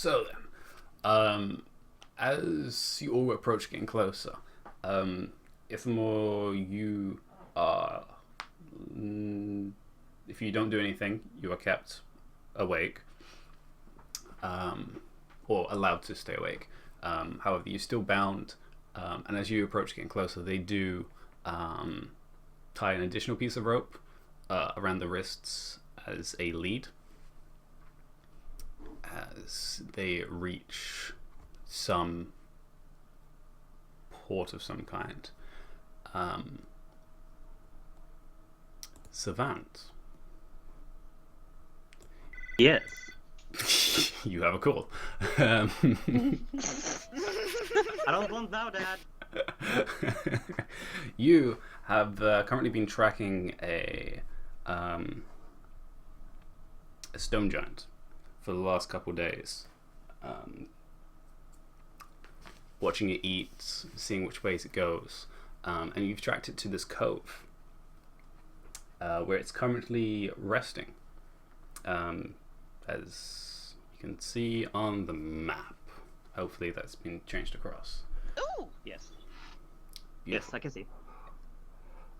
So then, as you all approach getting closer, if the more you are, if you don't do anything, you are kept awake, or allowed to stay awake. However, you're still bound, and as you approach getting closer, they do tie an additional piece of rope around the wrists as a lead as they reach some port of some kind. Savant, Yes. you have a call. I don't want now, Dad. You have currently been tracking a stone giant for the last couple of days, watching it eat, seeing which ways it goes, and you've tracked it to this cove where it's currently resting, as you can see on the map. Hopefully that's been changed across. Ooh! Yes. Beautiful. Yes, I can see.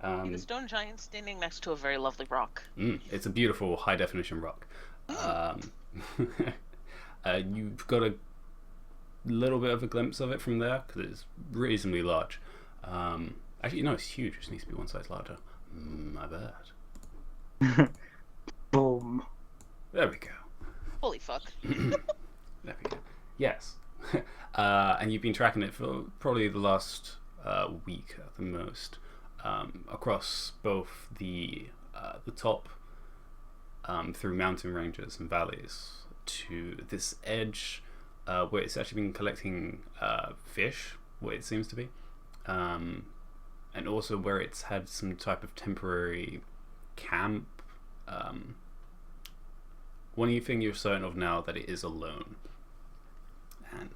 The stone giant standing next to a very lovely rock. It's a beautiful high definition rock. You've got a little bit of a glimpse of it from there because it's reasonably large. Actually, no, it's huge. It just needs to be one size larger. My bad. Boom. There we go. Holy fuck. There we go. Yes. And you've been tracking it for probably the last week at the most, across both the top through mountain ranges and valleys to this edge where it's actually been collecting fish, what it seems to be, and also where it's had some type of temporary camp. One thing you're certain of now that it is alone, and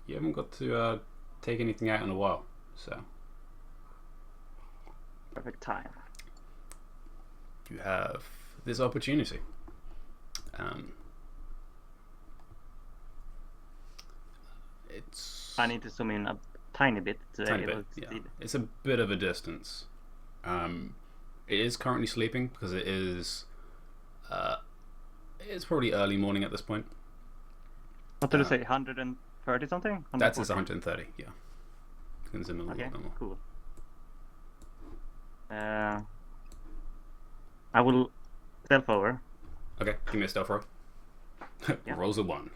you haven't got to take anything out in a while, so Perfect time. you have this opportunity. It's I need to zoom in a tiny bit to tiny be able bit, to yeah. see It's a bit of a distance. It is currently sleeping because it's probably early morning at this point. What did you say? 130 something? That's his 140? 130, yeah. You can zoom in a Okay, little bit more. cool. I will stealth over. Okay, give me a stealth roll. Yeah. Rolls a 1.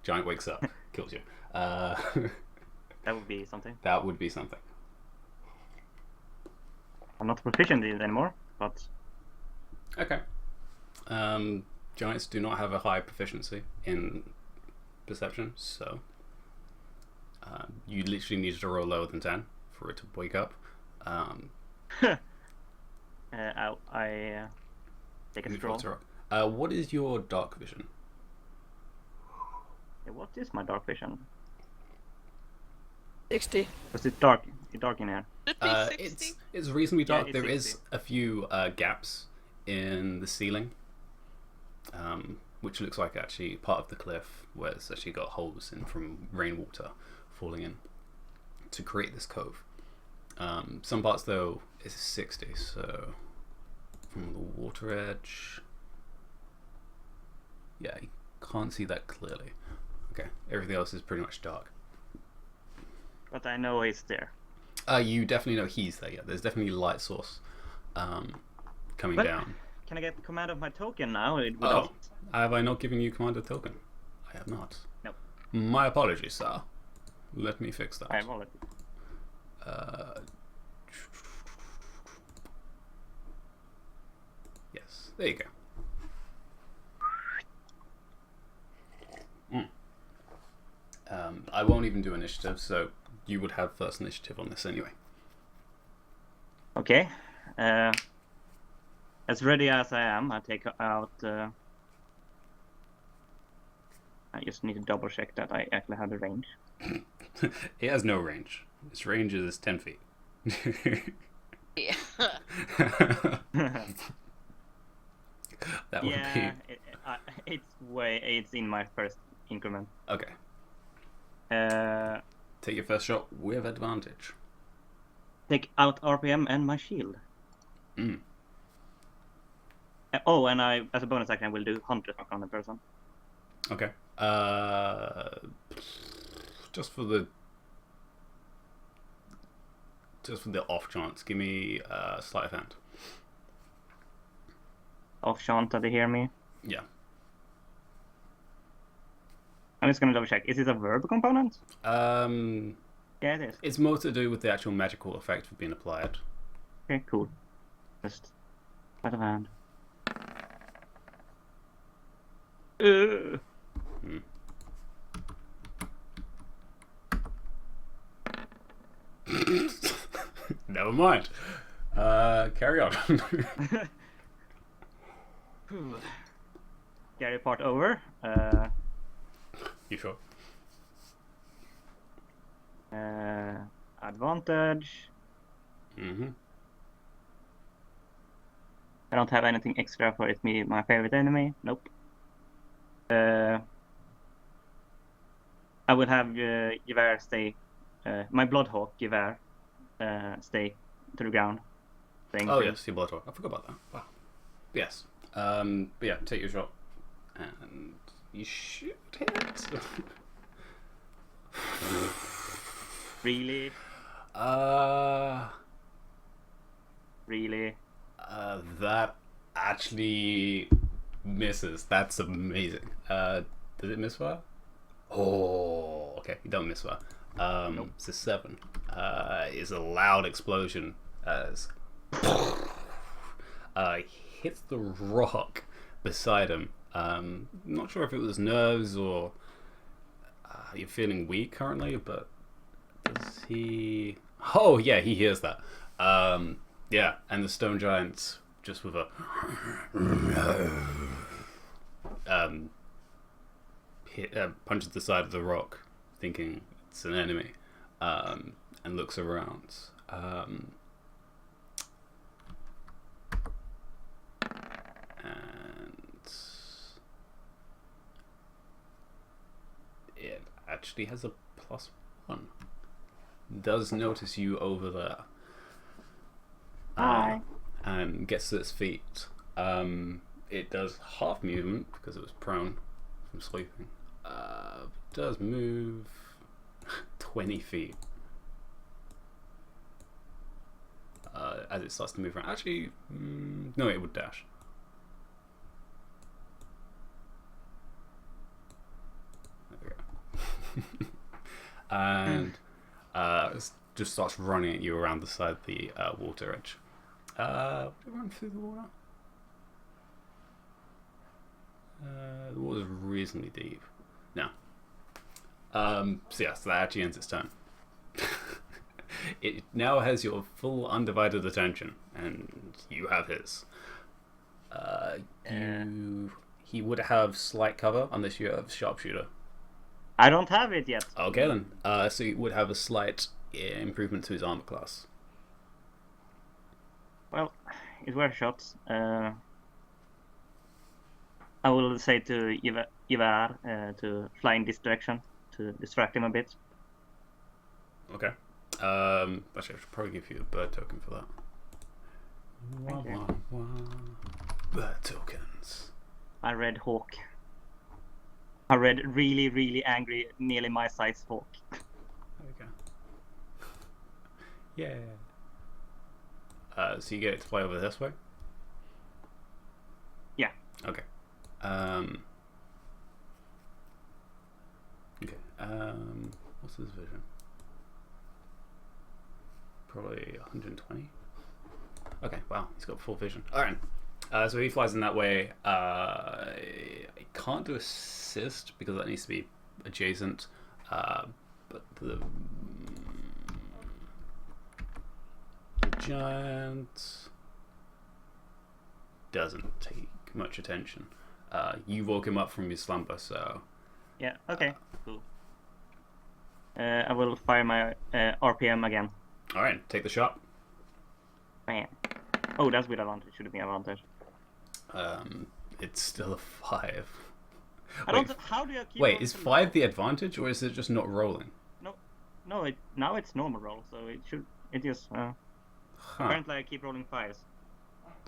Giant wakes up, kills you. That would be something. That would be something. I'm not proficient in it anymore, but Okay. Giants do not have a high proficiency in perception, so you literally need to roll lower than 10 for it to wake up. I take a Move scroll. on to rock. What is your dark vision? What is my dark vision? 60. Was it dark? It's dark in here. Should be 60. It's reasonably dark. it's There is 60. a few gaps in the ceiling, which looks like actually part of the cliff where it's actually got holes in from rainwater falling in to create this cove. Some parts though is 60, so from the water edge, yeah, you can't see that clearly. Okay, everything else is pretty much dark. But I know it's there. You definitely know he's there. Yeah, there's definitely a light source coming But- down. Can I get command of my token now? Oh, Without... have I not given you commander token? I have not. Nope. My apologies, sir. Let me fix that. I will. Yes, there you go. I won't even do initiative, so you would have first initiative on this anyway. Okay. As ready as I am, I take out. I just need to double check that I actually have the range. It has no range. Its range is 10 feet. Yeah. That would Yeah, be. It's in my first increment. Okay. Uh, Take your first shot with advantage. take out RPM and my shield. Mm. Oh, and I, as a bonus action, I will do Hunter's Mark on the person. Okay. Just for the off chance, give me sleight of hand. Off chance that they hear me. Yeah. I'm just gonna double check. Is it a verb component? Yeah, it is. It's more to do with the actual magical effect of being applied. Okay, cool. Just sleight of hand. Never mind. Carry on. Scary part over. You sure? Advantage. Mm-hmm. I don't have anything extra for it's me, my favorite enemy. Nope. I will have Gewehr stay. My Bloodhawk Gewehr stay to the ground. Oh yes, your blood. I forgot about that. Wow. Yes. But yeah, take your shot, and you shoot hit. Really? Really? That actually misses. That's amazing. Does it misfire? Oh, okay. You don't misfire. Nope. It's a 7. It's a loud explosion as hits the rock beside him. Not sure if it was nerves or you're feeling weak currently, but does he? Oh yeah, he hears that. Yeah, and the stone giant just with a punches the side of the rock, thinking it's an enemy, and looks around. And it actually has a +1. Does notice you over there. Hi. And gets to its feet. It does half movement because it was prone from sleeping. Does move 20 feet as it starts to move around. Actually, no, it would dash. There we go. And just starts running at you around the side of the water edge. Would it run through the water? The water's reasonably deep. No. So that actually ends its turn. It now has your full undivided attention, and you have his. He would have slight cover unless you have sharpshooter. I don't have it yet. Okay then. So he would have a slight improvement to his armor class. Well, it's worth shots. I will say to Ivar to fly in this direction to distract him a bit. Okay. Actually, I should probably give you a bird token for that. Thank you. Bird tokens. I read hawk. I read really, really angry, nearly my size hawk. Okay. Yeah. So you get it to fly over this way? Yeah. Okay. Okay. What's his vision? Probably 120. Okay. Wow. He's got full vision. All right. So he flies in that way. I can't do assist because that needs to be adjacent. But the giant doesn't take much attention. You woke him up from his slumber, so... Yeah, okay, cool. I will fire my RPM again. Alright, take the shot. Man. Oh, that's with advantage. Should have been advantage. It's still a 5. I don't. How do you keep? Wait, rolling is so 5 low? the advantage, or is it just not rolling? No. Now it's normal roll, so it should. It just. Huh. Apparently, I keep rolling 5s.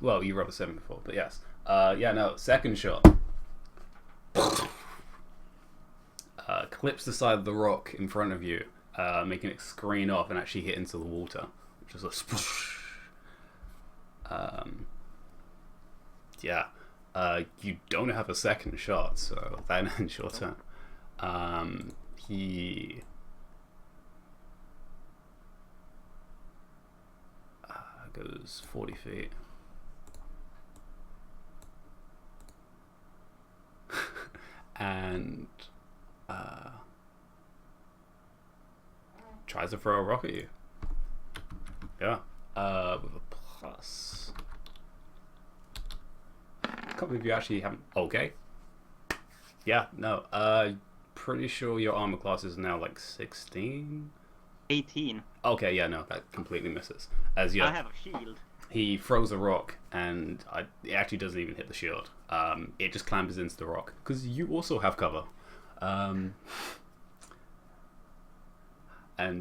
Well, you rolled a 7 before, but yes. Yeah, no. Second shot. Clips the side of the rock in front of you, making it screen off and actually hit into the water, which is a sploosh. Yeah. You don't have a second shot, so that ends your turn. He goes 40 feet. And tries to throw a rock at you. Yeah. With a plus. Can't believe you actually haven't. Okay. Yeah, no. Pretty sure your armor class is now like 16. 18. Okay, yeah, no, that completely misses. As you, I have a shield. he throws a rock, and it actually doesn't even hit the shield. It just clambers into the rock because you also have cover. And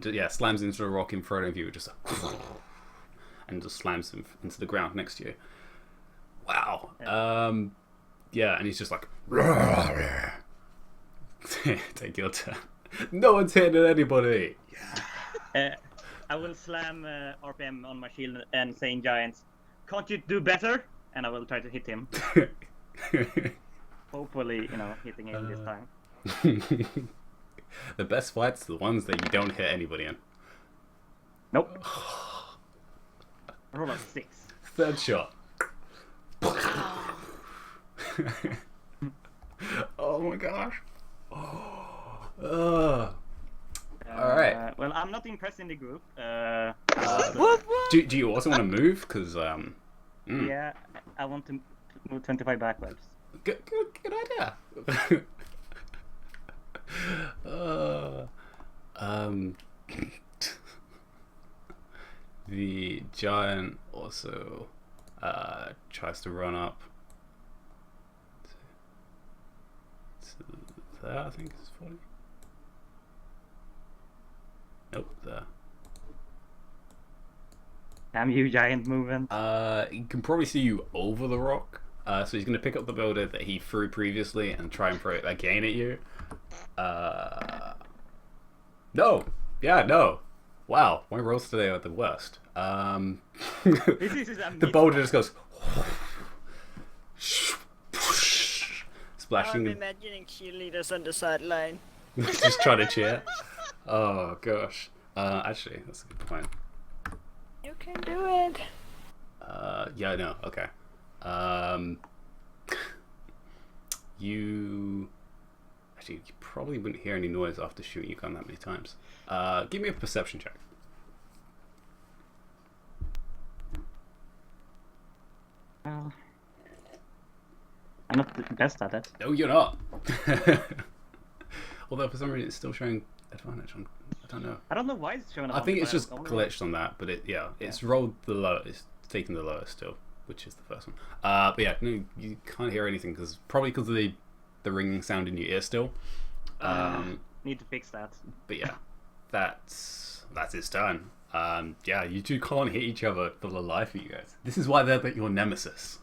yeah, slams into a rock in front of you, just and just slams him into the ground next to you. Wow. Yeah, and he's just like, take your turn. No one's hitting anybody. I will slam RPM on my shield and saying giants, can't you do better? And I will try to hit him. Hopefully, hitting him this time. The best fights are the ones that you don't hit anybody in. Nope. Roll a 6. Third shot. Oh my gosh. Alright. Well, I'm not impressed in the group. What? Do you also want to move? Because, Yeah, I want to move 25 backwards. Good idea. The giant also tries to run up to there, I think it's 40. Nope, there. Damn you, giant movement. He can probably see you over the rock. So he's going to pick up the boulder that he threw previously and try and throw it again at you. No. Yeah, no. Wow, my rolls today are the worst. This is the boulder just goes splashing. I'm imagining cheerleaders on the sideline. Just trying to cheer. Oh gosh. Actually, that's a good point. You can do it. Yeah, no, okay. You probably wouldn't hear any noise after shooting you gun that many times. Give me a perception check. Well, I'm not the best at it. No, you're not. Although for some reason it's still showing advantage on. I don't know. I don't know why it's showing up. I think on it's the just phone. glitched on that, but it's rolled the low. It's taken the lowest still, which is the first one. But yeah, no, you can't hear anything probably because of the ringing sound in your ear still. Need to fix that. But yeah, that's his turn. Yeah, you two can't hit each other for the life of you guys. This is why they're your nemesis.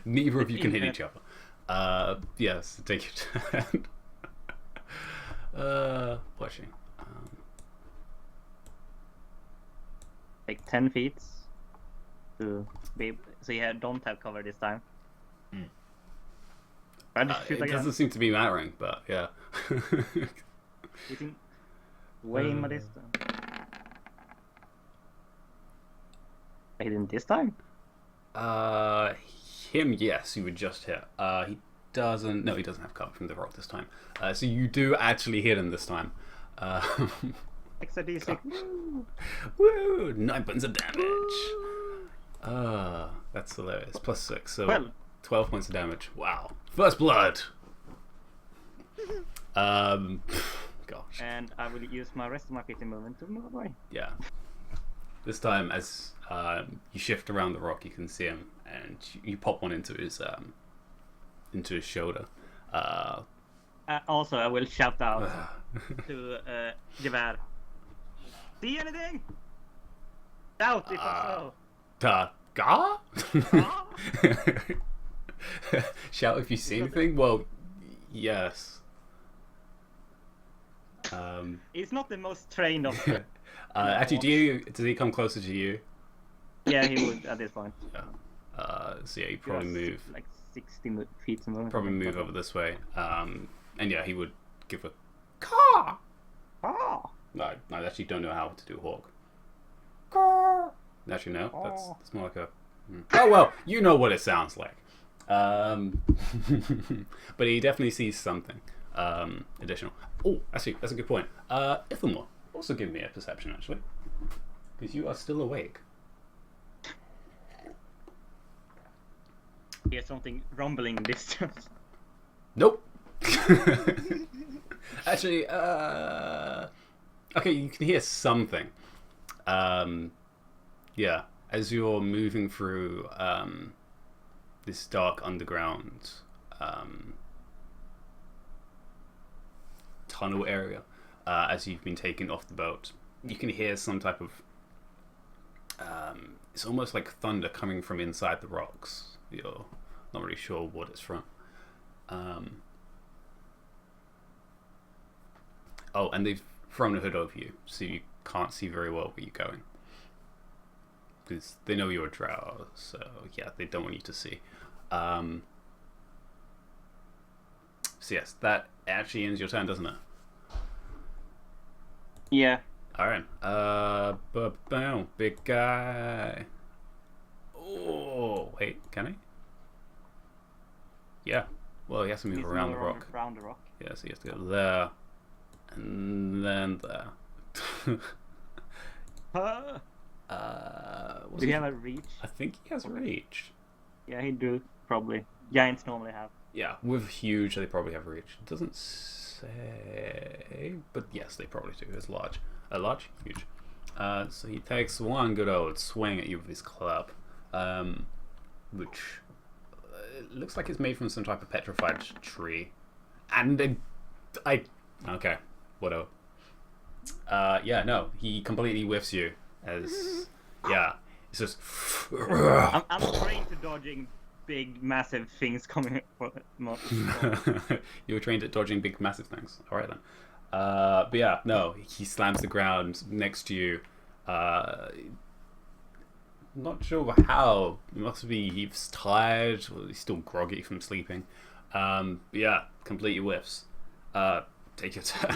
Neither of you can hit each other. Yes, take your turn. Watching. Take 10 feet to be so you don't have cover this time. I just shoot It again. doesn't seem to be mattering, but yeah. Shooting way in my distance. I hit him this time? Him, yes, you would just hit. He doesn't. No, he doesn't have cover from the rock this time. So you do actually hit him this time. Extra D6. Woo! 9 points of damage. That's hilarious. Plus 6, so 12 points of damage. Wow. First blood. Gosh. And I will use my rest of my 50 movement to move away. Yeah. This time, as you shift around the rock, you can see him, and you pop one into his shoulder. Also, I will shout out to Gewehr. See anything? Shout if I Ga? Shout if you see anything? Well, yes. He's not the most trained of actually, does he come closer to you? Yeah, he would at this point. Yeah. So yeah, you probably move like 60 feet to move. Probably move over this way. And yeah, he would give a caw. Oh. No, I actually don't know how to do hawk. Caw. Actually, no. That's more like a. Oh well, you know what it sounds like. But he definitely sees something additional. Oh, actually, that's a good point. Ithamore, also give me a perception, actually, because you are still awake. Hear something rumbling in distance. Nope. Actually, okay, you can hear something. Yeah, as you're moving through this dark underground tunnel area, as you've been taken off the boat, you can hear some type of it's almost like thunder coming from inside the rocks. You're not really sure what it's from. Oh, and they've thrown a hood over you, so you can't see very well where you're going. Because they know you're a drow, so yeah, they don't want you to see. So yes, that actually ends your turn, doesn't it? Yeah. Alright. Big guy. Oh, wait, can he? Yeah. Well, he has to move around the rock. Around the rock. Yeah, so he has to go there. And then there. Do you have a reach? I think he has reach. Yeah, he do, probably. Giants normally have. Yeah, with huge, they probably have reach. It doesn't say, but yes, they probably do. It's large. Large? Huge. So he takes one good old swing at you with his club, which looks like it's made from some type of petrified tree. And okay, whatever. Yeah, no, he completely whiffs you as, yeah, it's just. I'm trained to dodging big, massive things coming. You were trained at dodging big, massive things. All right then. But yeah, no, he slams the ground next to you. Not sure how. It must be he's tired, or he's still groggy from sleeping. But yeah, completely whiffs. Take your turn.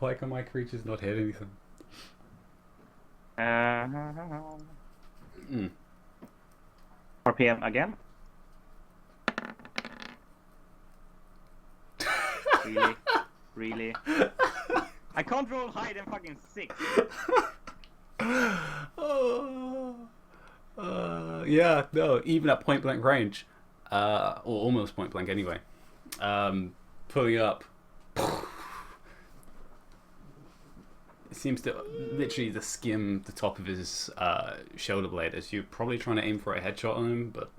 Why can my creatures not hit anything? RPM again? Really? I can't roll higher than fucking 6. Yeah, no, even at point blank range, or almost point blank anyway. Pulling up, it seems to literally just skim the top of his shoulder blade as you're probably trying to aim for a headshot on him, but.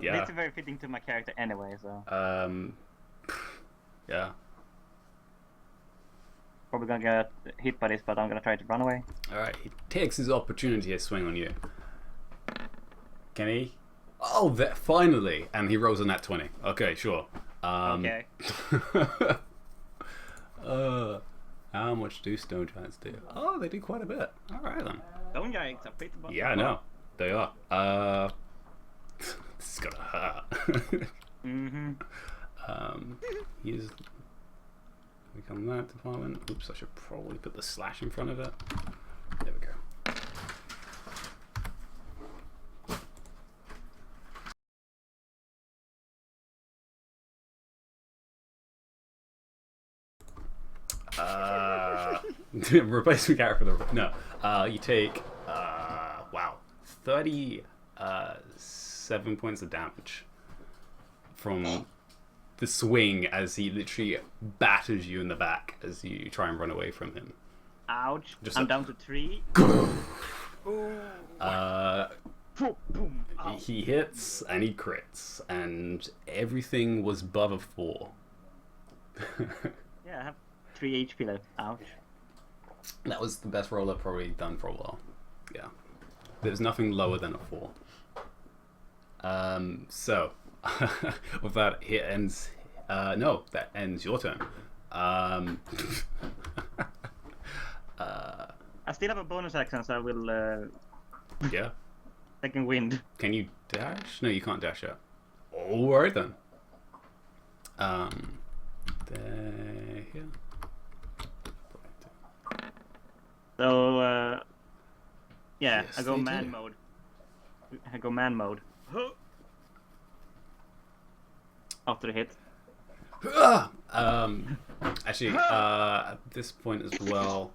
Yeah. It's very fitting to my character anyway, so. Yeah. Probably gonna get hit by this, but I'm gonna try to run away. Alright, he takes his opportunity to swing on you. Can he? Oh, finally! And he rolls a nat 20. Okay, sure. Okay. How much do stone giants do? Oh, they do quite a bit. Alright then. Stone giants are pretty bad. Yeah, I know. They are. This is gonna hurt. He's become that department. Oops, I should probably put the slash in front of it. There we go. Replacement character for the no. You take wow, 37 points of damage from the swing as he literally batters you in the back as you try and run away from him. Ouch. Just I'm a- down to 3. Boom. Ow. He hits and he crits, and everything was above a 4. Yeah, I have 3 HP left. Ouch. That was the best roll I've probably done for a while. Yeah. There's nothing lower than a 4. So, with that, it ends... no, that ends your turn. I still have a bonus action, so I will Yeah. second wind. Can you dash? No, you can't dash yet. Alright then. There, here. So, yeah, Yes, I go they man do. mode. I go man mode. After the hit. Actually, at this point as well,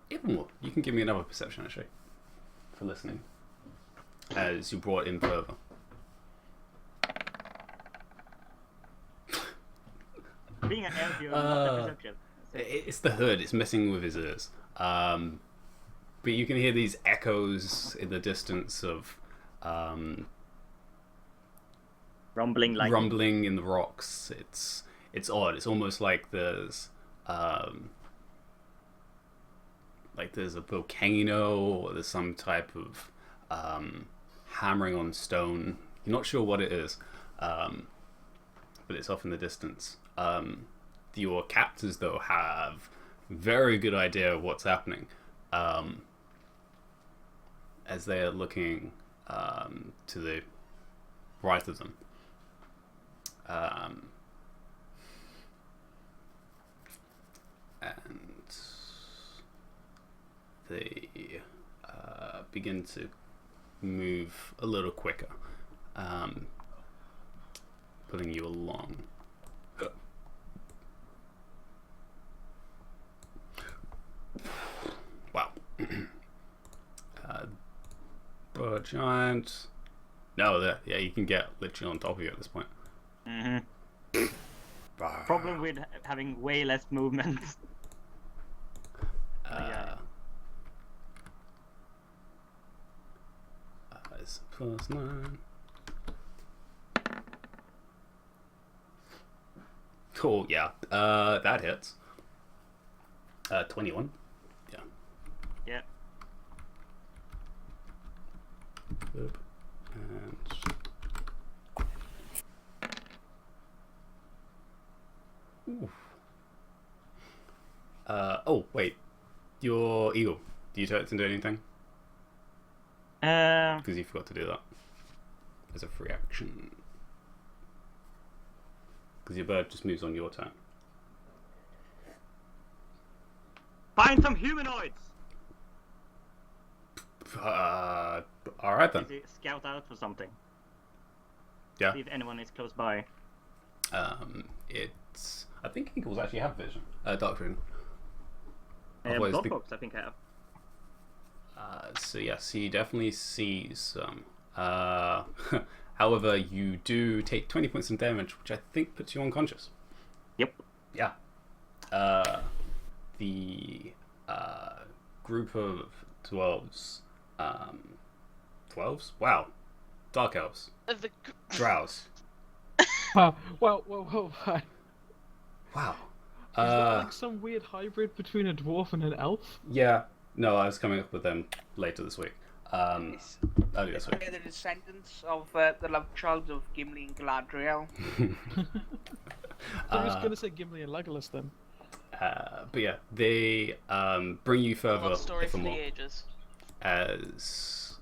even more, you can give me another perception actually for listening, as you brought in further. Being an elf, you have perception. It's the hood. It's messing with his ears. But you can hear these echoes in the distance of rumbling in the rocks. It's odd. It's almost like there's a volcano, or there's some type of hammering on stone. You're not sure what it is, but it's off in the distance. Your captors, though, have very good idea of what's happening, as they are looking to the right of them. And they begin to move a little quicker, pulling you along. Wow. Bird giant. No, yeah, you can get literally on top of you at this point. Problem with having way less movement. It's +9. Cool, yeah. That hits. 21. Yeah. Yeah. Boop. And ooh. Oh wait, your eagle. Do you turn it into anything? Because you forgot to do that as a free action. Because your bird just moves on your turn. Find some humanoids! Alright then. Maybe scout out for something. Yeah. See if anyone is close by. It's... I think eagles actually have vision. Dark vision. Bloodbox, I think I have. So yes, he definitely sees some. However, you do take 20 points of damage, which I think puts you unconscious. Yep. Yeah. The group of dwarves. 12s? Wow. Dark elves. Drows. Whoa. Wow. Is that like some weird hybrid between a dwarf and an elf? Yeah. No, I was coming up with them later this week. Earlier this week. They're the descendants of the love child of Gimli and Galadriel. I was going to say Gimli and Legolas then. But yeah, they bring you further Love story if for and the more. ages. As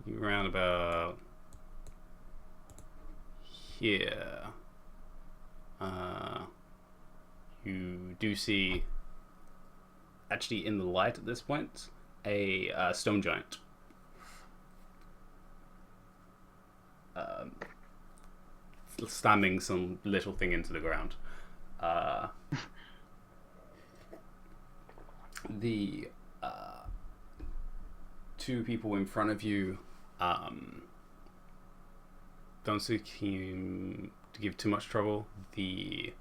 you round about here, you do see, actually in the light at this point, a stone giant. Standing some little thing into the ground. The two people in front of you don't seem to give too much trouble, the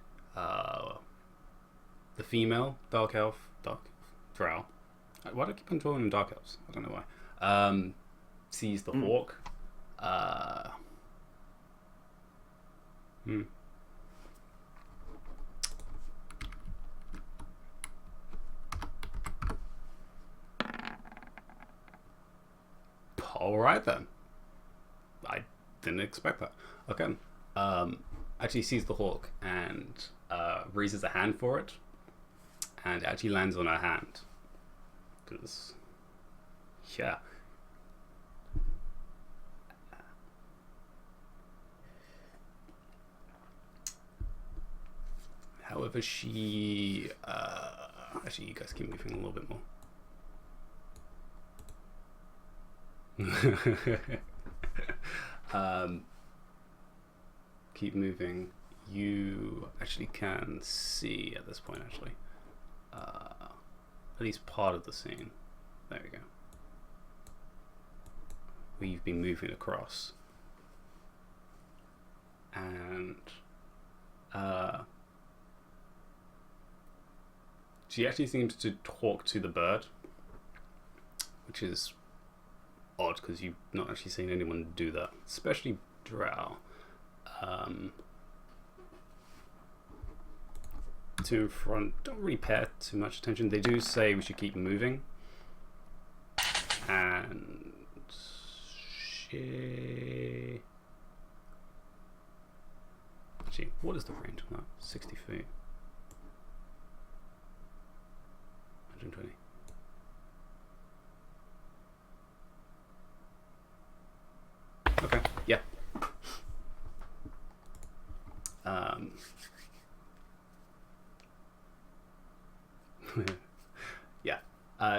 female dark drow. Why do I keep on calling them dark elves? I don't know why. Sees the hawk. All right then. I didn't expect that. Okay. Actually sees the hawk and raises a hand for it, and actually lands on her hand. Because, yeah. However, she actually, you guys keep moving a little bit more. Keep moving. You actually can see at this point, actually, at least part of the scene. There we go. Where you've been moving across, and she actually seems to talk to the bird, which is odd because you've not actually seen anyone do that, especially drow. To in front, don't really pay too much attention. They do say we should keep moving, and she... Actually, what is the range on that? 60 feet. 120. Okay, yeah. Yeah.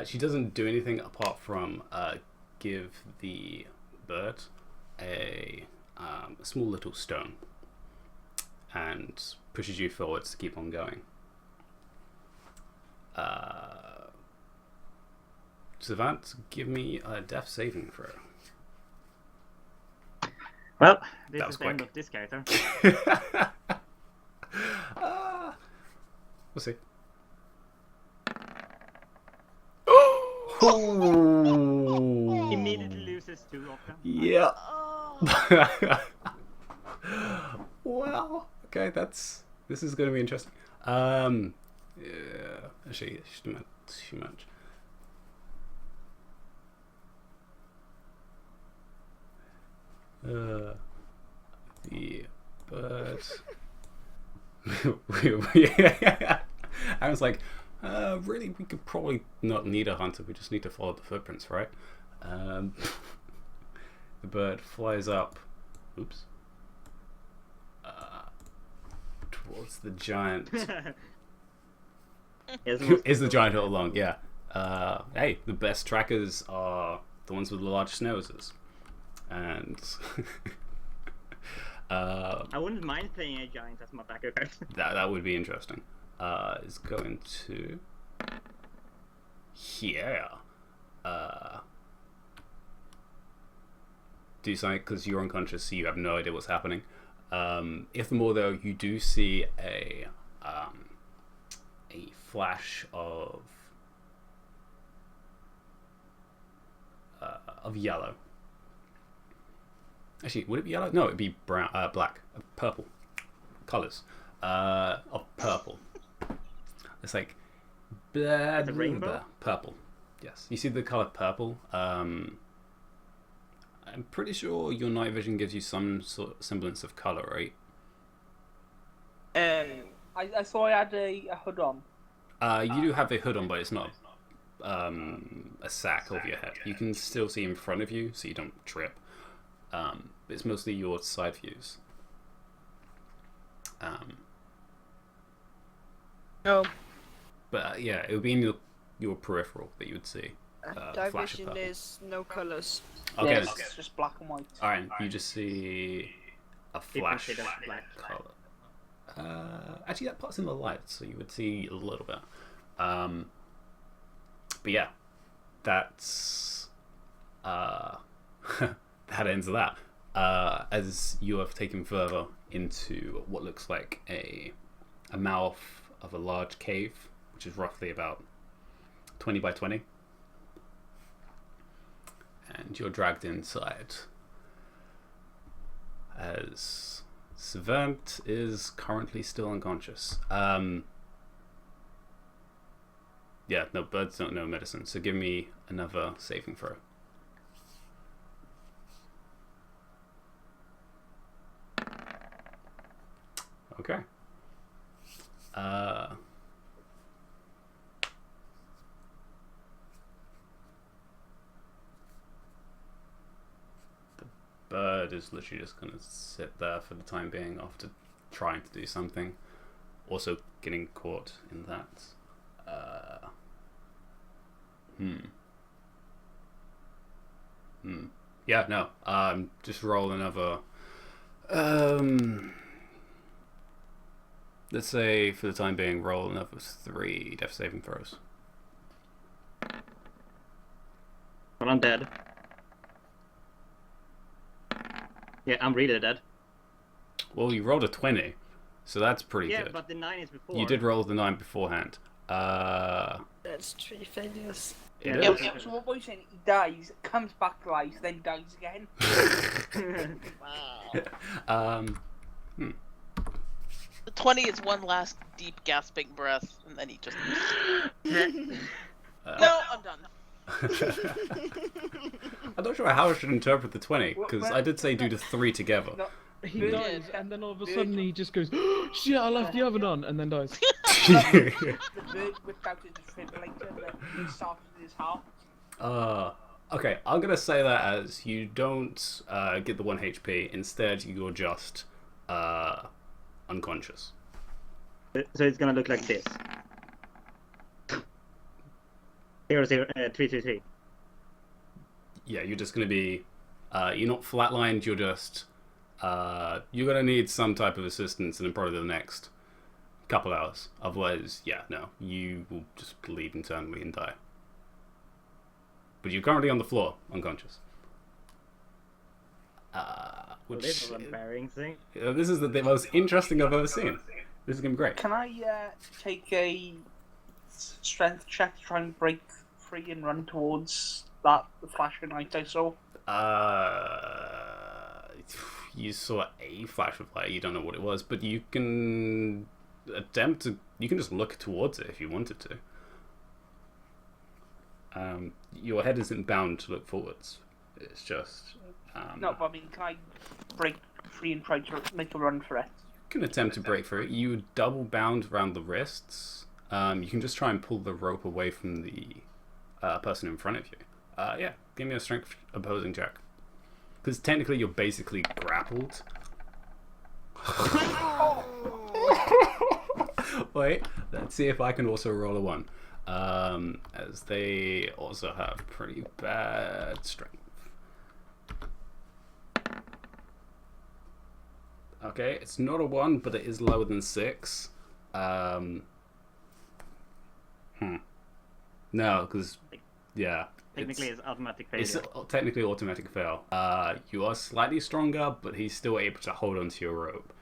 She doesn't do anything apart from give the bird a small little stone and pushes you forwards to keep on going. Savant, give me a death saving throw. Well, this That is was the end quick. of this character. We'll see. Immediately loses 2 of them. Yeah. Oh. Wow. Okay, this is going to be interesting. Yeah. Actually, it's not too much. The bird. I was like, really, we could probably not need a hunter. We just need to follow the footprints, right? The bird flies up. Oops. Towards the giant. Is the giant all along? Yeah. Hey, the best trackers are the ones with the largest noses, and I wouldn't mind playing a giant as my backup card. that would be interesting. Is going to do something because you're unconscious, so you have no idea what's happening. If more though, you do see a flash of yellow. Actually, would it be yellow? No, it'd be brown, black, purple colors of purple. It's like blah, The rainbow? blah, purple. Yes, you see the color purple. I'm pretty sure your night vision gives you some sort of semblance of color, right? I saw I had a hood on. You do have a hood on, but it's not a sack over your head. You can still see in front of you, so you don't trip. But it's mostly your side views. No. But yeah, it would be in your peripheral that you would see. Dark flash of vision, purple. there's no colors. Okay. Yes, it's just black and white. Alright, you just see a flash shade of black. color. Actually, that part's in the light, so you would see a little bit. But yeah, that's that ends that. As you have taken further into what looks like a mouth of a large cave, which is roughly about 20 by 20. And you're dragged inside as Savant is currently still unconscious. Yeah, no, birds don't know medicine, so give me another saving throw. Okay. The bird is literally just going to sit there for the time being after trying to do something. Also getting caught in that. Yeah, no. Just roll another. Let's say for the time being, roll another 3 death saving throws. But I'm dead. Yeah, I'm really dead. Well, you rolled a 20, so that's pretty good. Yeah, but the 9 is before. You did roll the 9 beforehand. That's 3 failures. It Yeah, is. So what was saying? He dies, comes back to life, then dies again. Wow. The 20 is one last deep gasping breath, and then he just. No, I'm done. I'm not sure how I should interpret the 20, because I did say do the 3 together. No, He Bird- dies, and then all of a sudden he just goes, shit, I left the oven on, and then dies. the bird whipped out his defibrillator and it started his heart. Okay, I'm going to say that as you don't get the 1 HP, instead you're just unconscious. So it's gonna look like this. 333. Yeah, you're just going to be, you're not flatlined, you're just, you're going to need some type of assistance in probably the next couple hours. Otherwise, yeah, no, you will just bleed internally and die. But you're currently on the floor, unconscious. Which, This is embarrassing. this is the most interesting I've ever seen. This is going to be great. Can I take a strength check to try and break free and run towards that flash of light I saw? You saw a flash of light, you don't know what it was, but you can attempt to, you can just look towards it if you wanted to. Your head isn't bound to look forwards. It's just... No, but I mean, can I break free and try to make a run for it? You can attempt to break through it. You double bound around the wrists. You can just try and pull the rope away from the person in front of you. Yeah, give me a strength opposing check. Because technically you're basically grappled. Wait, let's see if I can also roll a 1. As they also have pretty bad strength. Okay, it's not a 1, but it is lower than 6. No, because, yeah. Technically, it's automatic failure. It's technically automatic fail. You are slightly stronger, but he's still able to hold onto your rope.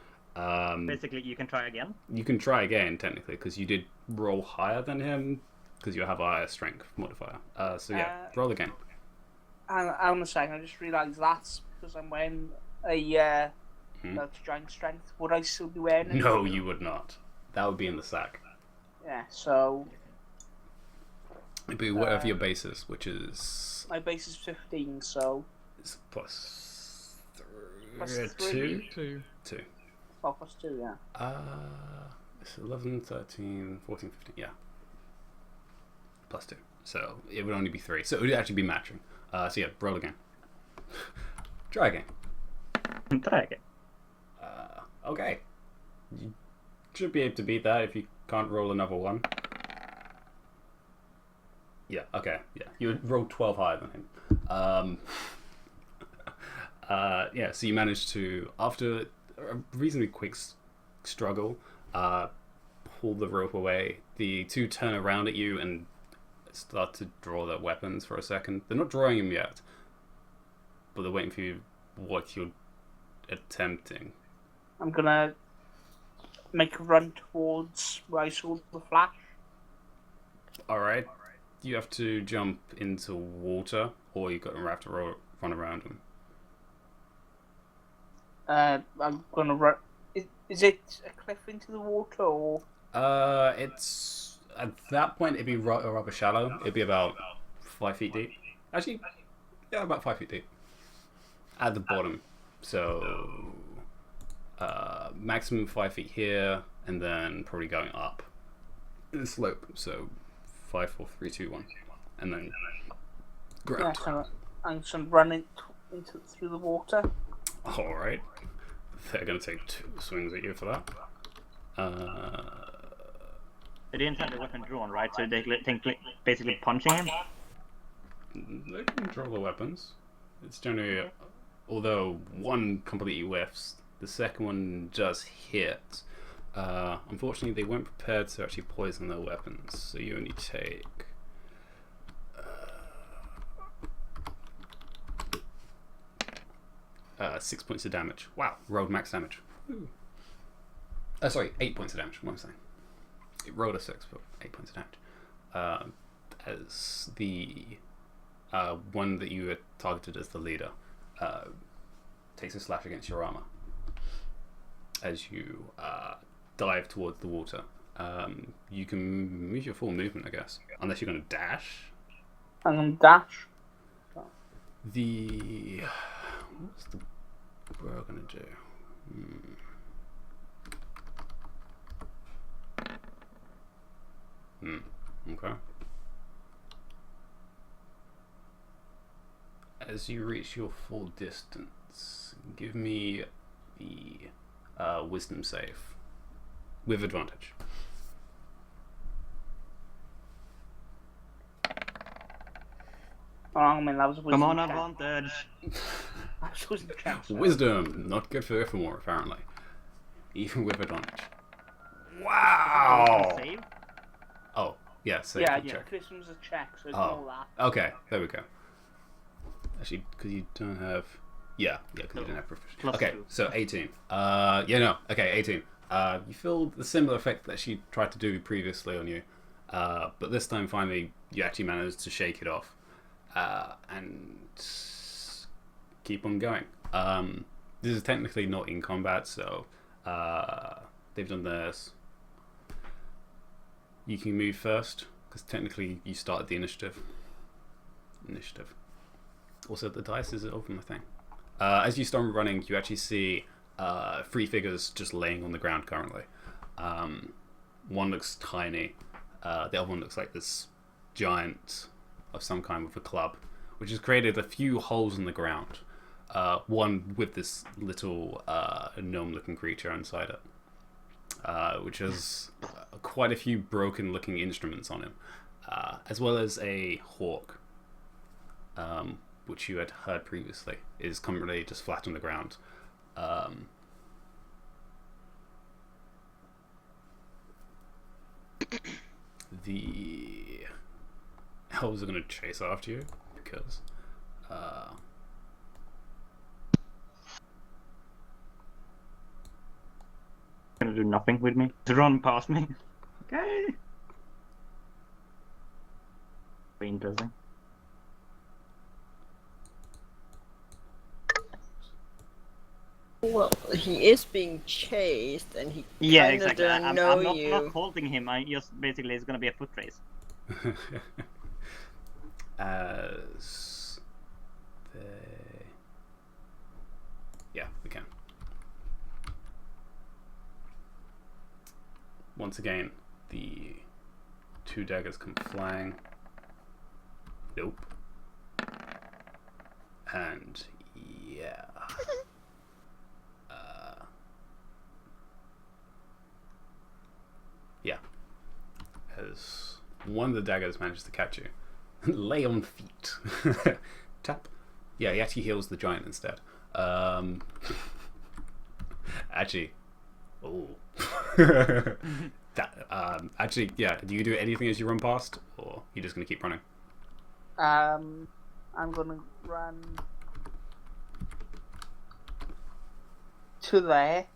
Basically, you can try again. You can try again, technically, because you did roll higher than him, because you have a higher strength modifier. So yeah, roll again. Hang on a second, I just realised that's because I'm wearing a giant strength. Would I still be wearing it? No, you would not. That would be in the sack. Yeah, so... It'd be whatever your base is, which is... My base is 15, so... It's plus Plus 2? 2. 2. Oh, plus 2, yeah. It's 11, 13, 14, 15, yeah. Plus 2. So it would only be 3. So it would actually be matching. So yeah, roll again. Try again. Try again. Okay. You should be able to beat that if you can't roll another 1. Yeah, okay, yeah. You rolled 12 higher than him. Yeah, so you managed to, after a reasonably quick struggle, pull the rope away. The 2 turn around at you and start to draw their weapons for a second. They're not drawing them yet, but they're waiting for you what you're attempting. I'm gonna make a run towards where I saw the flash. Alright. You have to jump into water, or you have to run around them. I'm gonna run. Is it a cliff into the water or? It's at that point it'd be rather shallow. It'd be about 5 feet deep. Actually, yeah, about 5 feet deep at the bottom. So maximum 5 feet here, and then probably going up in the slope. So 5, 4, 3, 2, 1, and then ground. Yeah, so I'm just running through the water. All right, they're gonna take 2 swings at you for that. They didn't have the weapon drawn, right? So they think basically punching him. They can control the weapons. It's generally, although one completely whiffs, the second one does hit. Unfortunately, they weren't prepared to actually poison their weapons, so you only take 6 points of damage. Wow, rolled max damage. Sorry, 8 points of damage. What am I saying? It rolled a 6, but 8 points of damage. As the one that you were targeted as the leader takes a slash against your armor as you dive towards the water. You can move your full movement, I guess, unless you're going to dash. I'm gonna dash. What's the bro going to do? Okay. As you reach your full distance, give me the wisdom save with advantage. Oh, I mean, that was a wisdom Come on, check. advantage. That was a wisdom check. So. Wisdom, not good for more apparently. Even with advantage. Wow! Save? Oh, yeah, save Yeah, the yeah. check. This was a check, so ignore that. Okay, there we go. Actually, because you don't have... Yeah, because you don't have proficiency. Plus Okay, 2. so 18. Okay, 18. You feel the similar effect that she tried to do previously on you, but this time finally you actually managed to shake it off and keep on going. This is technically not in combat, so they've done theirs. You can move first, because technically you started the initiative. Also, the dice is over my thing. As you start running, you actually see 3 figures just laying on the ground currently. One looks tiny. The other one looks like this giant of some kind with a club, which has created a few holes in the ground. One with this little gnome-looking creature inside it, which has quite a few broken-looking instruments on him, as well as a hawk, which you had heard previously, is currently just flat on the ground. The elves are going to chase after you because Gonna do nothing with me. To run past me. Okay. Be interesting. Well, he is being chased, and he Yeah, kind of exactly. doesn't I'm know not you. holding him. I just basically it's gonna be a foot race. as they... Yeah, we can. Once again, the 2 daggers come flying. Nope. And yeah. Yeah. As one of the daggers manages to catch you. Lay on feet. Tap. Yeah, he actually heals the giant instead. Actually. Oh. Actually, yeah. Do you do anything as you run past, or are you just going to keep running? I'm gonna run to there,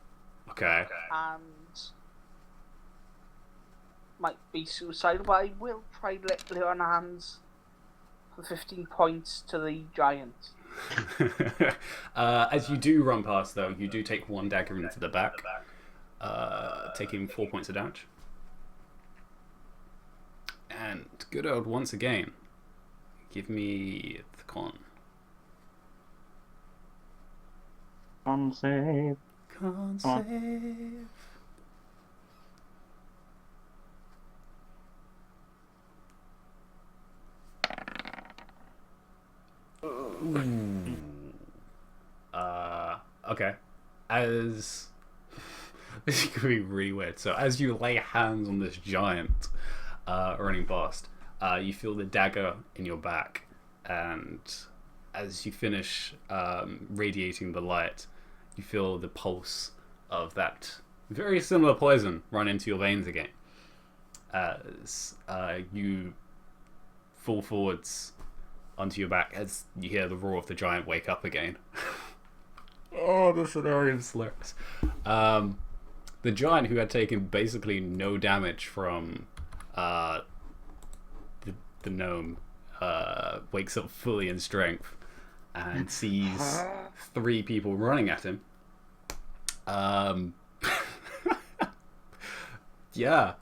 Okay. and might be suicidal, but I will try lay on hands for 15 points to the giant. As you do run past, though, you do take one dagger into the back, taking 4 points of damage. And good old once again. Give me the con. On save. Con Come on. save. Okay. As this is gonna be really weird. So as you lay hands on this giant running past, you feel the dagger in your back, and as you finish radiating the light, you feel the pulse of that very similar poison run into your veins again. As you fall forwards onto your back, as you hear the roar of the giant wake up again. Oh, the scenario is hilarious. The giant, who had taken basically no damage from the gnome, wakes up fully in strength and sees 3 people running at him. Yeah.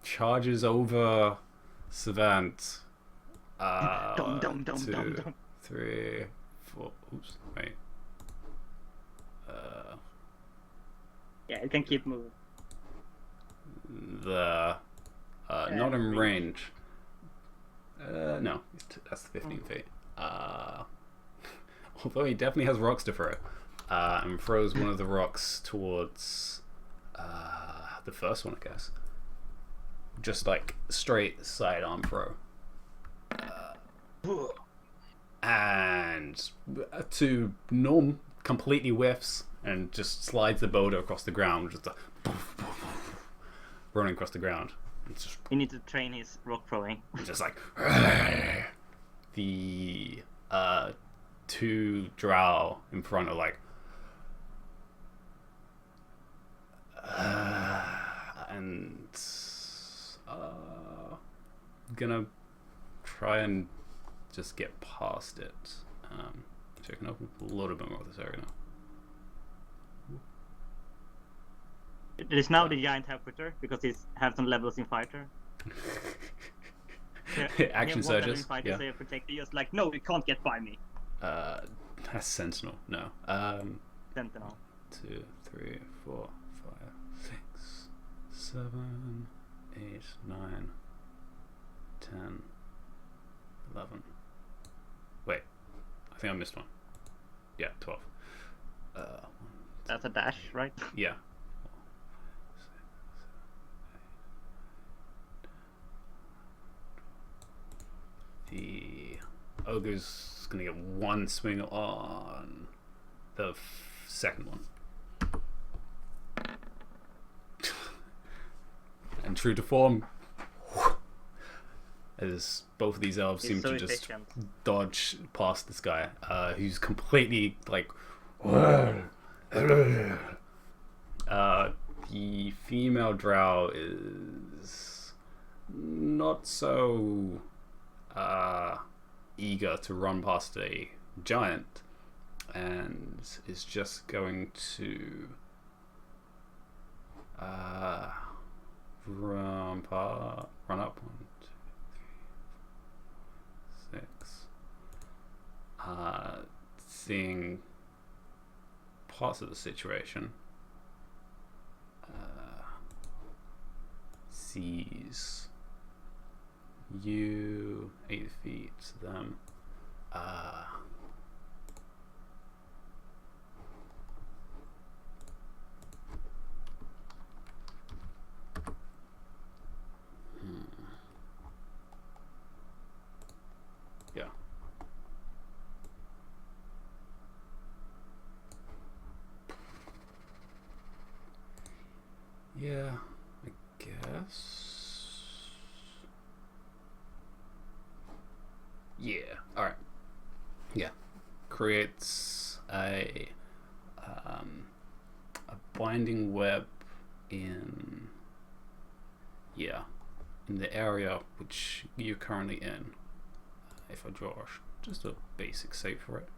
Charges over Savant. Dum, dum, dum, 2, dum, dum. 3, 4. Oops, wait. Yeah, you can keep moving. Not in range. No, that's 15 feet. Although he definitely has rocks to throw. And throws one of the rocks towards the first one, I guess. Just like straight sidearm throw. And to Norm completely whiffs and just slides the boulder across the ground, just running across the ground. It's just, You need to train his rock throwing. just like the 2 drow in front are like and gonna try and just get past it. So I can open a little bit more of this area now. It is now the giant Hellfighter because he's have some levels in fighter. Action surges. Yeah. So you protect you. Just like, no, you can't get by me. That's Sentinel. No. Sentinel. 2, 3, 4, 5, 6, 7, 8, 9, 10, 11. Wait, I think I missed one. Yeah, 12. That's a dash, right? Yeah. The ogre's gonna get 1 swing on the second one. And true to form, as both of these elves He's seem so to just efficient. dodge past this guy, who's completely like. The female drow is not so eager to run past a giant, and is just going to run up 1, 2, 3, 4, 6. Seeing parts of the situation, sees you 8 feet to them. Yeah. Yeah, I guess. Yeah, alright. Yeah. Creates a binding web in the area which you're currently in. If I draw just a basic shape for it,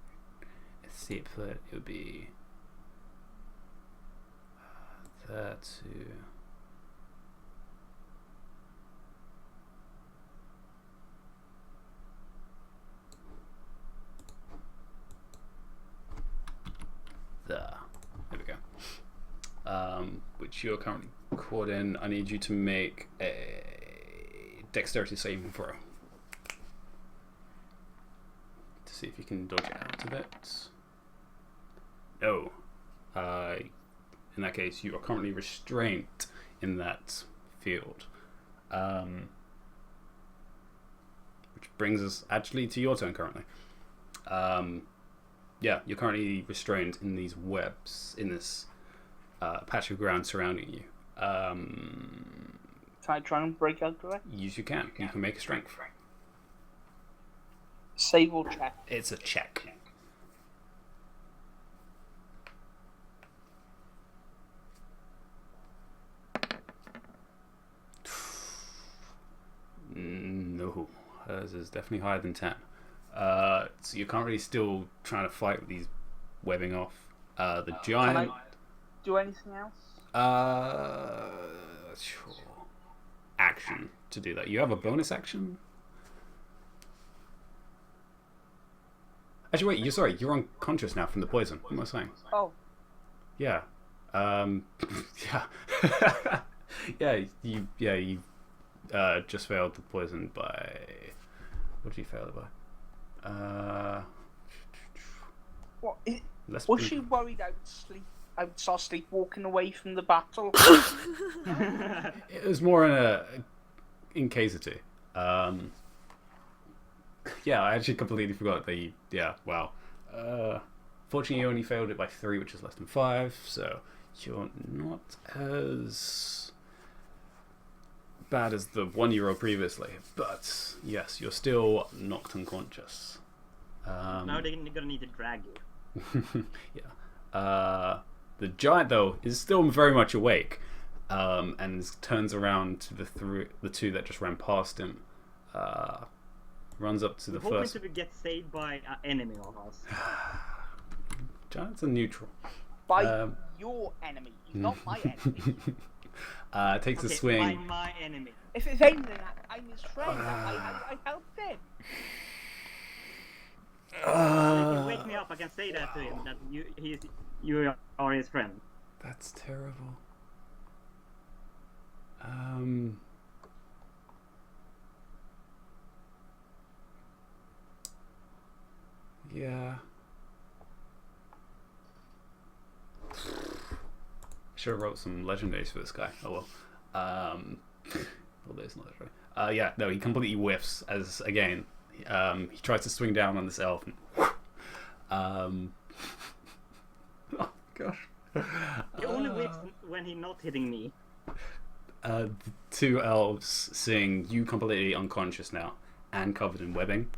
it would be there to there. There we go. Which you're currently caught in. I need you to make a dexterity saving throw to see if you can dodge it out of it. No. In that case, you are currently restrained in that field. Which brings us actually to your turn currently. You're currently restrained in these webs, in this patch of ground surrounding you. Can I try and break out of it? Yes, you can. You can make a strength. Save or check? It's a check. No, hers is definitely higher than 10. So you're currently still trying to fight with these webbing off. The giant. Can I do anything else? Sure. Action to do that. You have a bonus action. Actually, wait. You're unconscious now from the poison. What am I saying? Oh. Yeah. Yeah. You just failed the poison by. What did you fail it by? What? Was she worried I would start sleepwalking away from the battle? It was more in casity. Yeah, I actually completely forgot that wow. Fortunately, you only failed it by 3, which is less than 5, so you're not as bad as the one you rolled previously. But yes, you're still knocked unconscious. Now they're gonna need to drag you. Yeah. The giant, though, is still very much awake, and turns around to the two that just ran past him. Runs up to the first. Hoping to get saved by an enemy of us. Giants are neutral. By your enemy, not my enemy. Takes a swing. By my enemy. If anything, I'm his friend. I helped him. If you wake me up, I can say that to him, that you are his friend. That's terrible. Yeah. Should have wrote some legendaries for this guy. Oh well. Well, there's no legendary. Yeah, no, he completely whiffs as again. He tries to swing down on this elf. And, oh gosh. He only whips when he's not hitting me. The two elves, seeing you completely unconscious now and covered in webbing,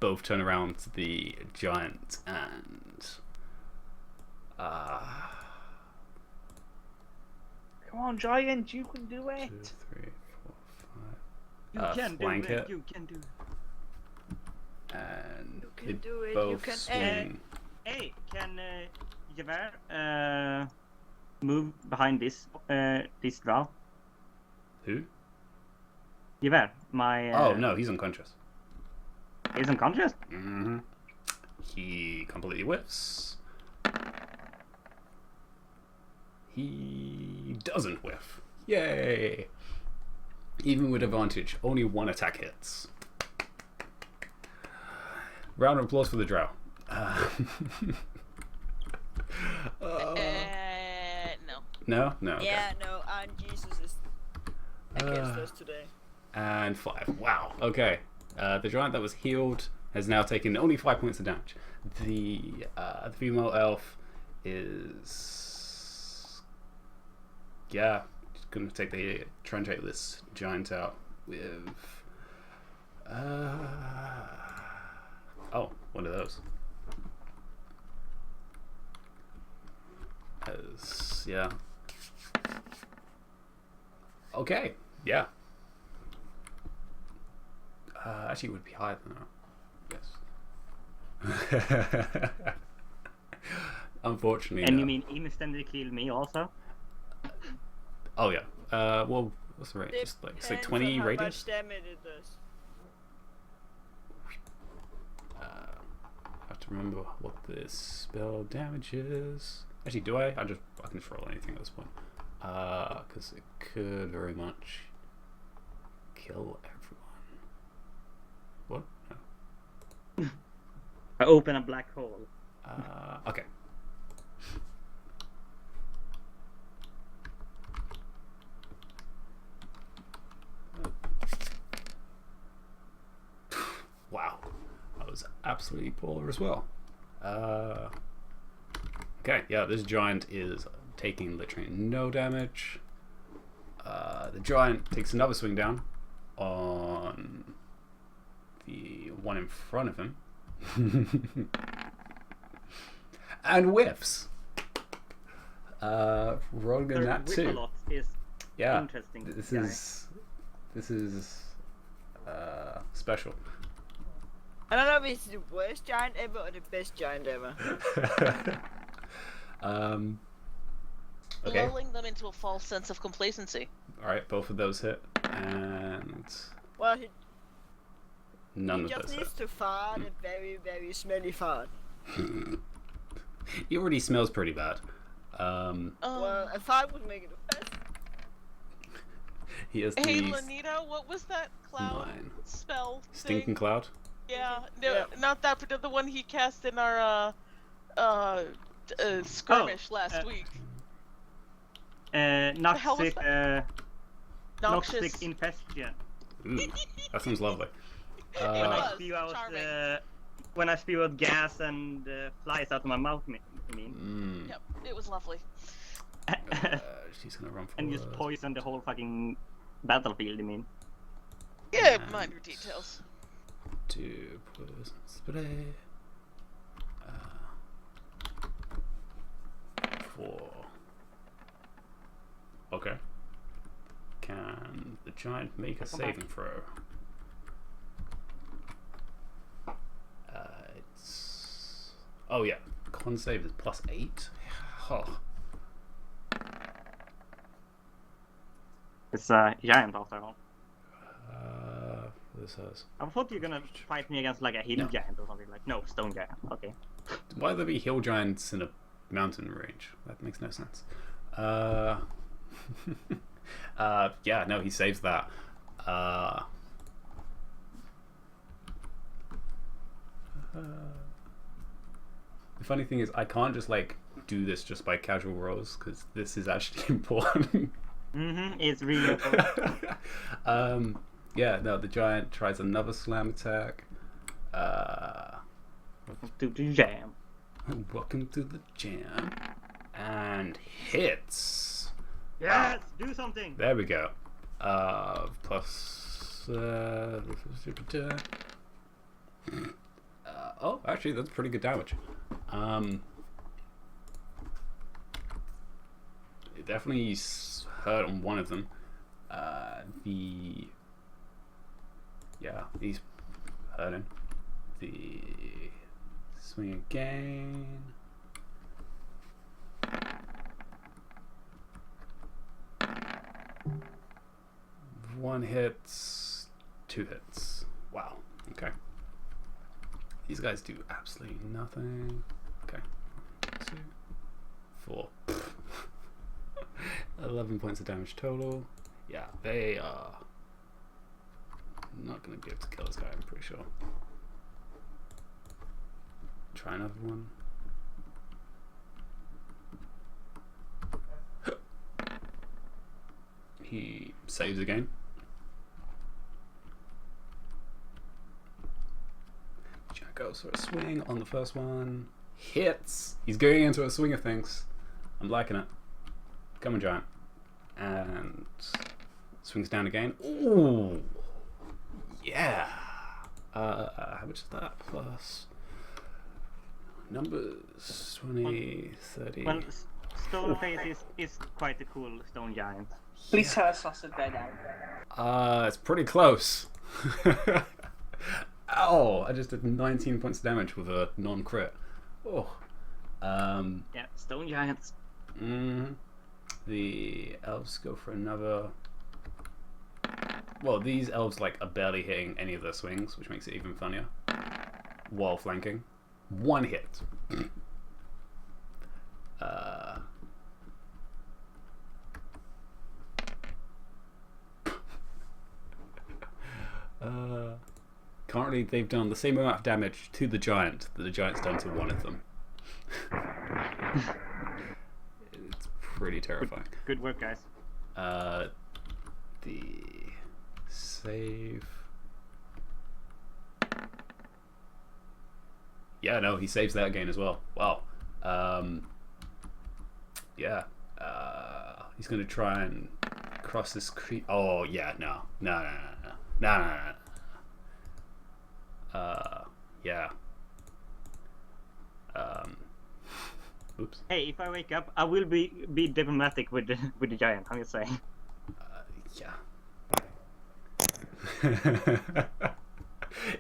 both turn around to the giant and come on, giant, you can do it. 2, 3, 4, 5. You can flank do it. it. You can do it. And You can they do it, you both can swing. Hey, can Javert move behind this drow? Who? Javert, my. Oh no, he's unconscious. He's unconscious. Mm-hmm. He completely whiffs. He doesn't whiff. Yay! Even with advantage, only one attack hits. Round of applause for the drow. No. No? Okay. Yeah, no, and Jesus is against us today. And 5. Wow. Okay. The giant that was healed has now taken only 5 points of damage. The female elf is just gonna try and take this giant out with one of those. As hits, yeah. Okay, yeah. Actually, it would be higher than that. Yes. Unfortunately, And no. you mean instantly kill me also? Oh yeah. Well, what's the rate? Just like say Depends 20 on how radius. much damage it does. I have to remember what this spell damage is. Actually, do I? I can just roll anything at this point. Because it could very much kill everyone. What? No. I open a black hole. Okay. Wow, that was absolutely polar as well. Okay, yeah, this giant is taking literally no damage. The giant takes another swing down on the one in front of him. And whiffs. Rolling in that Whip a too. lot is Yeah, interesting. this guy. is special. I don't know if it's the worst giant ever or the best giant ever. Okay. Lulling them into a false sense of complacency. All right, both of those hit, and Well, he none of just those hit. needs to fart a very, very smelly fart. He already smells pretty bad. Well, a fart would make it worse. He has Hey, the Lanita, what was that cloud 9 spell stinking thing? cloud. Yeah, no, Yeah. not that, but the one he cast in our skirmish last week. The hell was Noxic, Noxious. Noxic infestion. Ooh, that sounds lovely. It When I was spew out, charming. when I spew out gas and flies out of my mouth, I mean, Yep, it was lovely. She's gonna run and forward. just poison the whole fucking battlefield. I mean, Yeah, And minor details. 2 poison spray. 4. Okay. Can the giant make a saving throw? It's... Oh yeah, con save is +8. Oh. it's a giant after all. This has. I thought you were gonna fight me against like a hill No. giant or something. Like, no, stone giant. Okay. Why would there be hill giants in a mountain range? That makes no sense. Yeah, no, he saves that. The funny thing is, I can't just like do this just by casual rolls because this is actually important. It's really important. Yeah, no, the giant tries another slam attack. to the jam. Welcome to the jam. And hits. Yes, do something. There we go. Plus. Oh, actually, that's pretty good damage. It definitely hurt on one of them. Yeah, he's hurting. The swing again. One hits, 2 hits. Wow. Okay. These guys do absolutely nothing. Okay. 2, 4. 11 points of damage total. Yeah, they are not going to be able to kill this guy, I'm pretty sure. Try another one. He saves again. Jack goes for a swing on the first one. Hits! He's going into a swing of things. I'm liking it. Come on, giant. And swings down again. Ooh! Yeah! How much is that? Plus numbers 20, 30. Well, Stoneface is quite a cool stone giant. Please tell us that's a dead end. It's pretty close. Ow! I just did 19 points of damage with a non-crit. Oh. Yeah, stone giants. The elves go for another. Well, these elves are barely hitting any of their swings, which makes it even funnier. While flanking, one hit. Currently, they've done the same amount of damage to the giant that the giant's done to one of them. It's pretty terrifying. Good work, guys. The save. Yeah, no, he saves that again as well. Wow. Yeah. He's gonna try and cross this creek. Oh yeah, no. Yeah. Oops. Hey, if I wake up, I will be diplomatic with the giant. I'm just saying. Yeah.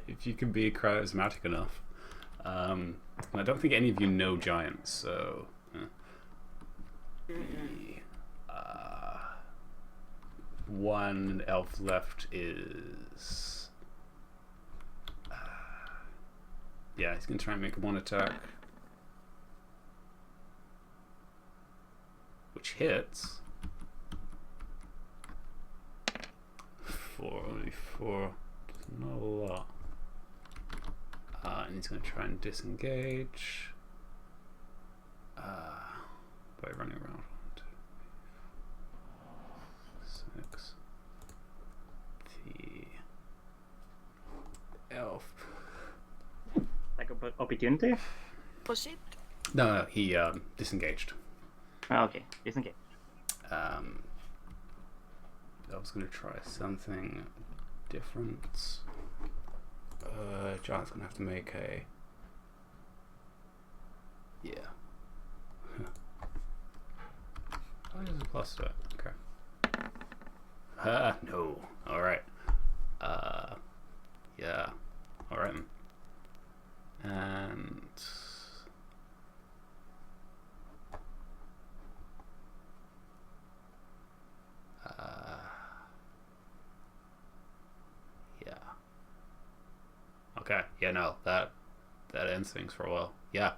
If you can be charismatic enough. I don't think any of you know giants, so. One elf left is. Yeah, he's gonna try and make one attack. Which hits. Only four. Not a lot. And he's going to try and disengage by running around. 1, 2, 6. The elf. Like an opportunity? Was it? No, he disengaged. Oh, okay, disengage. I was going to try something different. Giant's going to have to make a... Yeah. Oh, there's a plus to it. Okay. No. Alright. Yeah. Alright. And... yeah. Okay. Yeah, no, that ends things for a while. Yeah.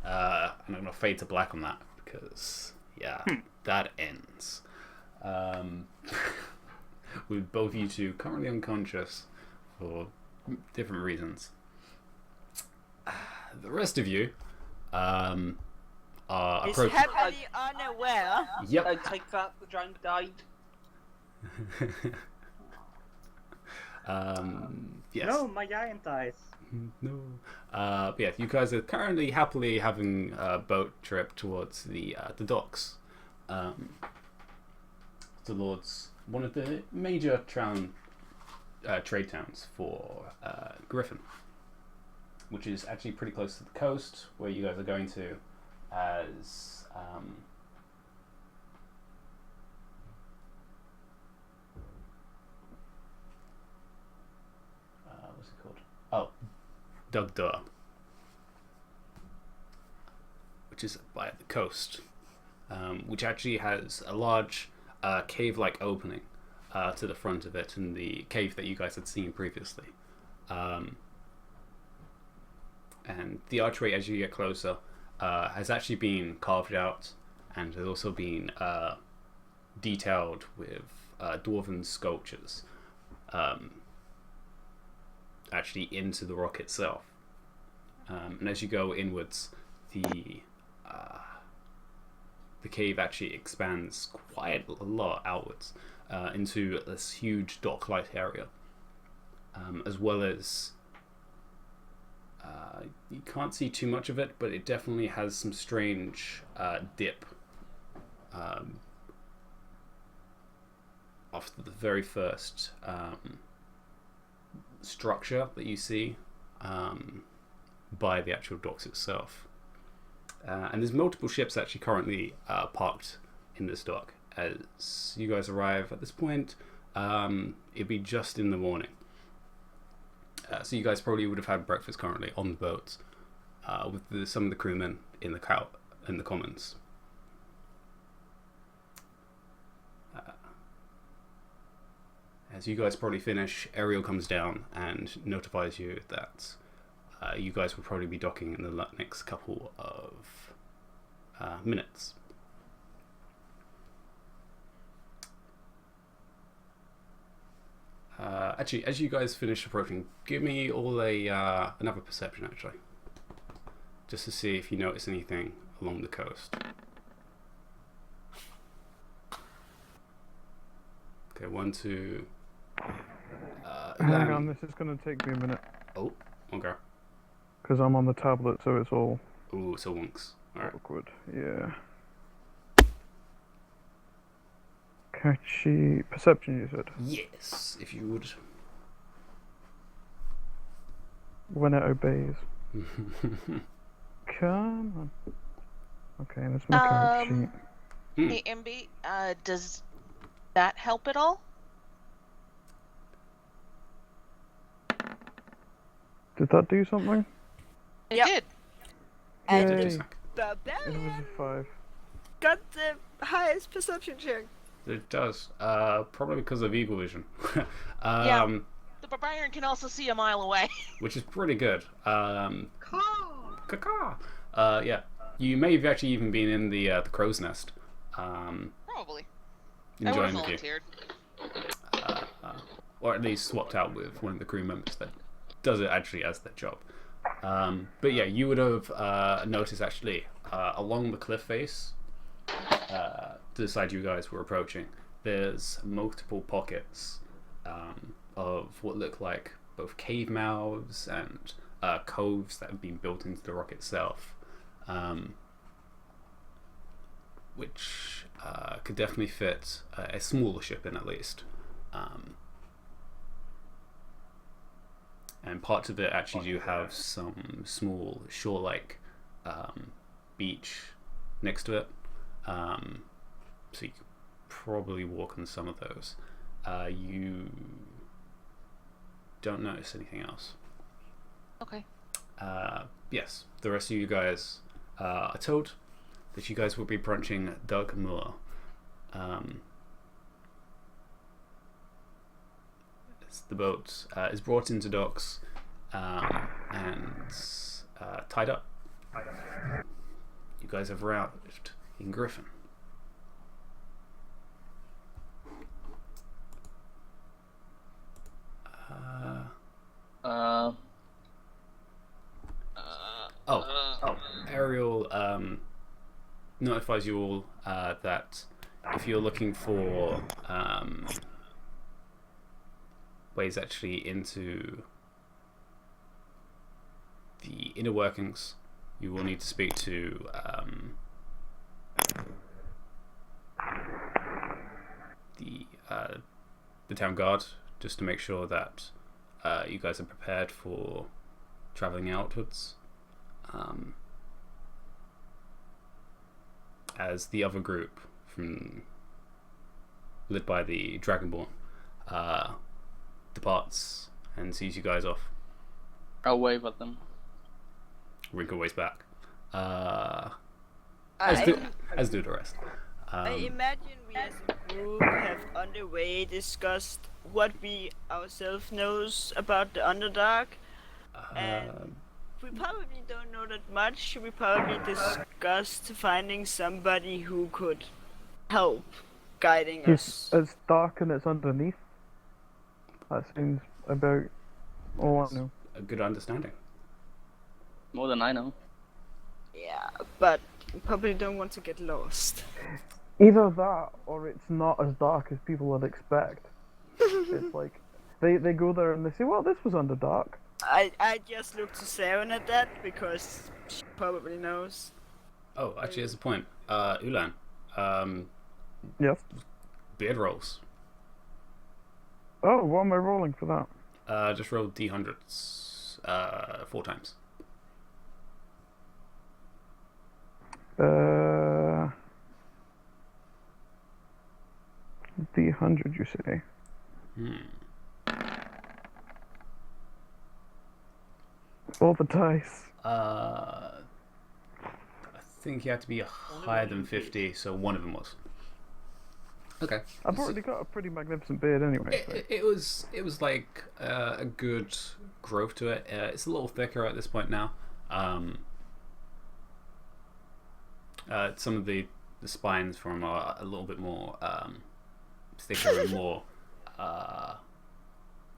And I'm gonna fade to black on that because that ends. With both you two currently unconscious for different reasons. The rest of you are He's approaching. happily unaware. Yep. I take that the giant died. Yes. No, my giant dies. No. But yeah, you guys are currently happily having a boat trip towards the docks. Towards one of the major trade towns for Griffin, which is actually pretty close to the coast, where you guys are going to as what's it called? Oh, Dugdur, which is by the coast, which actually has a large cave-like opening to the front of it, in the cave that you guys had seen previously. And the archway, as you get closer, has actually been carved out and has also been detailed with dwarven sculptures actually into the rock itself. And as you go inwards, the cave actually expands quite a lot outwards into this huge dock-like area, as well as you can't see too much of it, but it definitely has some strange dip after the very first structure that you see by the actual docks itself. And there's multiple ships actually currently parked in this dock. As you guys arrive at this point, it'd be just in the morning. So you guys probably would have had breakfast currently on the boat with some of the crewmen in the commons. As you guys probably finish, Ariel comes down and notifies you that you guys will probably be docking in the next couple of minutes. Actually, as you guys finish approaching, give me all another perception, actually. Just to see if you notice anything along the coast. Okay, 1, 2... Hang on, this is going to take me a minute. Oh, okay. Because I'm on the tablet, so it's all Ooh, so wonks. Alright. awkward. Yeah. Catchy perception, you said. Yes, if you would. When it obeys. Come on. Okay, that's my character sheet. Hey, MB, does that help at all? Did that do something? It Yep. did. And Yay. the Just- It barbarian was a 5. got the highest perception check. It does. Probably because of eagle vision. Yeah. The barbarian can also see a mile away. Which is pretty good. Caw. Yeah. You may have actually even been in the crow's nest. Probably. I would have Enjoying the view. volunteered. Or at least swapped out with one of the crew members that does it actually as their job. But yeah, you would have noticed actually along the cliff face, to the side you guys were approaching, there's multiple pockets of what look like both cave mouths and coves that have been built into the rock itself, which could definitely fit a smaller ship in at least. And parts of it actually do have some small shore-like beach next to it, so you could probably walk on some of those. You don't notice anything else. Okay. Yes, the rest of you guys are told that you guys will be brunching Doug Moore. As the boat is brought into docks and tied up. You guys have arrived in Griffin. Ariel notifies you all that if you're looking for ways actually into the inner workings, you will need to speak to the town guard, just to make sure that you guys are prepared for traveling outwards. As the other group, led by the Dragonborn, departs and sees you guys off. I'll wave at them. Wrinkle ways back. I, As do the rest. I imagine we as a group have on the way discussed what we ourselves knows about the Underdark, and we probably don't know that much. We probably discussed finding somebody who could help guiding us. It's dark and it's underneath. That seems about all I know. A good understanding. More than I know. Yeah, but we probably don't want to get lost. Either that or it's not as dark as people would expect. It's like they go there and they say, well, this was Underdark. I just looked to Saren at that because she probably knows. Oh, actually, there's a point. Ulan, Yes. beard rolls. Oh, what am I rolling for that? Just roll D100s 4 times. D100, you say? All the dice. I think you have to be higher than 50, so one of them was. Okay. I've already got a pretty magnificent beard anyway. It was like a good growth to it. It's a little thicker at this point now. Some of the spines from are a little bit more thicker and more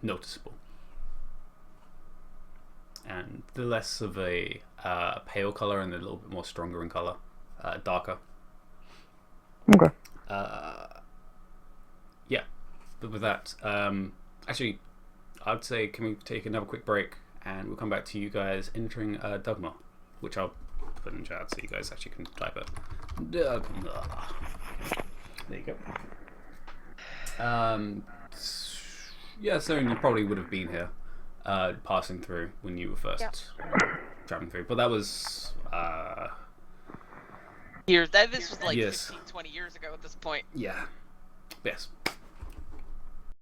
noticeable. And the less of a pale color and a little bit more stronger in color, darker. Okay. Yeah, but with that, actually, I'd say can we take another quick break and we'll come back to you guys entering Dogma, which I'll put in chat so you guys actually can type it. Dogma. There you go. Yeah, so you probably would have been here, passing through when you were first traveling through, but that was years. This was like yes. 15, 20 years ago at this point. Yeah. Yes.